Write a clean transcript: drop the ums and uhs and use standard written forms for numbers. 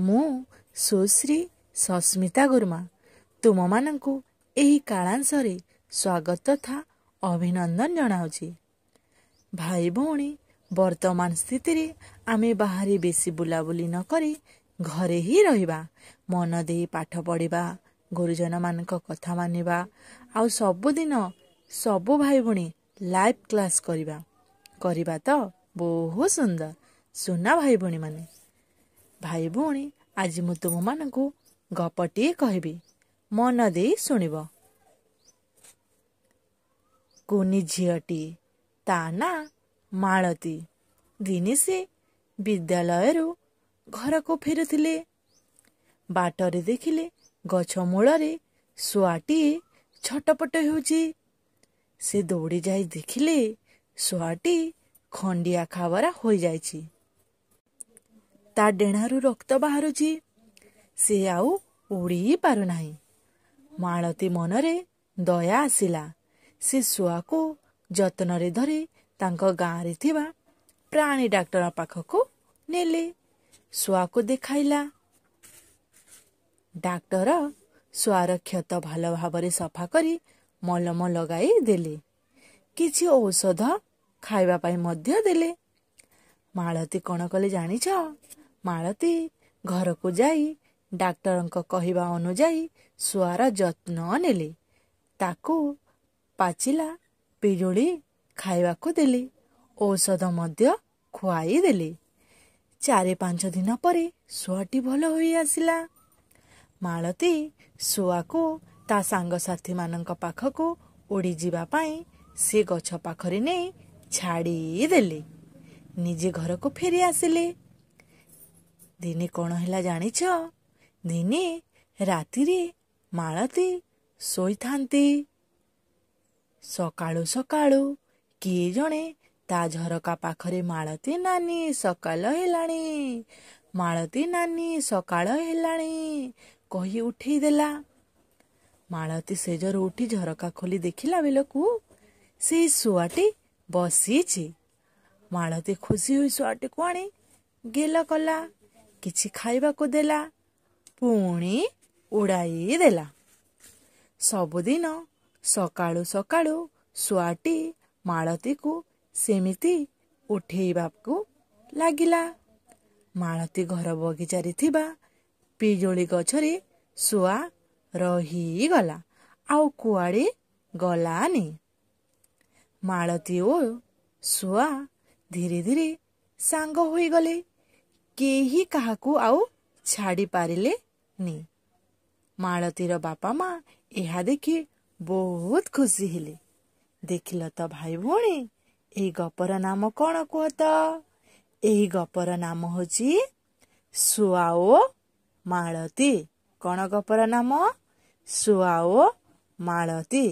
ମୁଁ ସୁଶ୍ରୀ ସସ୍ମିତା ଗୁରୁମା ତୁମମାନଙ୍କୁ ଏହି କାଳାଂଶରେ ସ୍ୱାଗତ ତଥା ଅଭିନନ୍ଦନ ଜଣାଉଛି। ଭାଇ ଭଉଣୀ, ବର୍ତ୍ତମାନ ସ୍ଥିତିରେ ଆମେ ବାହାରେ ବେଶୀ ବୁଲାବୁଲି ନ କରି ଘରେ ହିଁ ରହିବା, ମନ ଦେଇ ପାଠ ପଢ଼ିବା, ଗୁରୁଜନମାନଙ୍କ କଥା ମାନିବା, ଆଉ ସବୁଦିନ ସବୁ ଭାଇ ଭଉଣୀ ଲାଇଭ୍ କ୍ଲାସ୍ କରିବା ତ ବହୁତ ସୁନ୍ଦର। ସୁନା ଭାଇ ଭଉଣୀମାନେ, ଭାଇ ଭଉଣୀ, ଆଜି ମୁଁ ତୁମମାନଙ୍କୁ ଗପଟିଏ କହିବି, ମନ ଦେଇ ଶୁଣିବ। କୁନି ଝିଅଟିଏ, ତା ନାଁ ମାଳତୀ। ଦିନେ ସେ ବିଦ୍ୟାଳୟରୁ ଘରକୁ ଫେରୁଥିଲେ। ବାଟରେ ଦେଖିଲେ ଗଛ ମୂଳରେ ଶୁଆଟିଏ ଛଟପଟ ହେଉଛି। ସେ ଦୌଡ଼ି ଯାଇ ଦେଖିଲେ ଶୁଆଟି ଖଣ୍ଡିଆ ଖାବରା ହୋଇଯାଇଛି। ତା ଡେଣାରୁ ରକ୍ତ ବାହାରୁଛି। ସେ ଆଉ ଉଡ଼ି ପାରୁନାହିଁ। ମାଳତୀ ମନରେ ଦୟା ଆସିଲା। ସେ ଶୁଆକୁ ଯତ୍ନରେ ଧରି ତାଙ୍କ ଗାଁରେ ଥିବା ପ୍ରାଣୀ ଡାକ୍ତର ପାଖକୁ ନେଲେ। ଶୁଆକୁ ଦେଖାଇଲା। ଡାକ୍ତର ଶୁଆର କ୍ଷତ ଭଲ ଭାବରେ ସଫା କରି ମଲମ ଲଗାଇ ଦେଲେ। କିଛି ଔଷଧ ଖାଇବା ପାଇଁ ମଧ୍ୟ ଦେଲେ। ମାଳତୀ କ'ଣ କଲେ ଜାଣିଛ? ମାଳତୀ ଘରକୁ ଯାଇ ଡାକ୍ତରଙ୍କ କହିବା ଅନୁଯାୟୀ ଶୁଆର ଯତ୍ନ ନେଲେ। ତାକୁ ପାଚିଲା ପିଜୁଳି ଖାଇବାକୁ ଦେଲେ। ଔଷଧ ମଧ୍ୟ ଖୁଆଇ ଦେଲେ। 4-5 ଦିନ ପରେ ଶୁଆଟି ଭଲ ହୋଇ ଆସିଲା। ମାଳତୀ ଶୁଆକୁ ତା ସାଙ୍ଗସାଥିମାନଙ୍କ ପାଖକୁ ଉଡ଼ିଯିବା ପାଇଁ ସେ ଗଛ ପାଖରେ ନେଇ ଛାଡ଼ିଦେଲେ। ନିଜେ ଘରକୁ ଫେରି ଆସିଲେ। ଦିନେ କ'ଣ ହେଲା ଜାଣିଛ? ଦିନେ ରାତିରେ ମାଳତୀ ଶୋଇଥାନ୍ତି। ସକାଳୁ ସକାଳୁ କିଏ ଜଣେ ତା ଝରକା ପାଖରେ ମାଳତୀ ନାନୀ ସକାଳ ହେଲାଣି, ମାଳତୀ ନାନୀ ସକାଳ ହେଲାଣି କହି ଉଠେଇ ଦେଲା। ମାଳତୀ ସେଜରୁ ଉଠି ଝରକା ଖୋଲି ଦେଖିଲା ବେଳକୁ ସେଇ ଶୁଆଟି ବସିଛି। ମାଳତୀ ଖୁସି ହୋଇ ଶୁଆଟିକୁ ଆଣି ଗେଲ କଲା, କିଛି ଖାଇବାକୁ ଦେଲା, ପୁଣି ଉଡ଼ାଇ ଦେଲା। ସବୁଦିନ ସକାଳୁ ସକାଳୁ ଶୁଆଟି ମାଳତୀକୁ ସେମିତି ଉଠେଇବାକୁ ଲାଗିଲା। ମାଳତୀ ଘର ବଗିଚାରେ ଥିବା ପିଜୁଳି ଗଛରେ ଶୁଆ ରହିଗଲା, ଆଉ କୁଆଡ଼େ ଗଲାନି। ମାଳତୀ ଓ ଶୁଆ ଧୀରେ ଧୀରେ ସାଙ୍ଗ ହୋଇଗଲେ। କେହି କାହାକୁ ଆଉ ଛାଡ଼ି ପାରିଲେନି। ମାଳତୀର ବାପା ମା ଏହା ଦେଖି ବହୁତ ଖୁସି ହେଲେ। ଦେଖିଲ ତ ଭାଇ ଭଉଣୀ, ଏହି ଗପର ନାମ କ'ଣ କୁହ ତ? ଏହି ଗପର ନାମ ହେଉଛି ଶୁଆ ଓ ମାଳତୀ। କ'ଣ ଗପର ନାମ? ଶୁଆ ଓ ମାଳତୀ।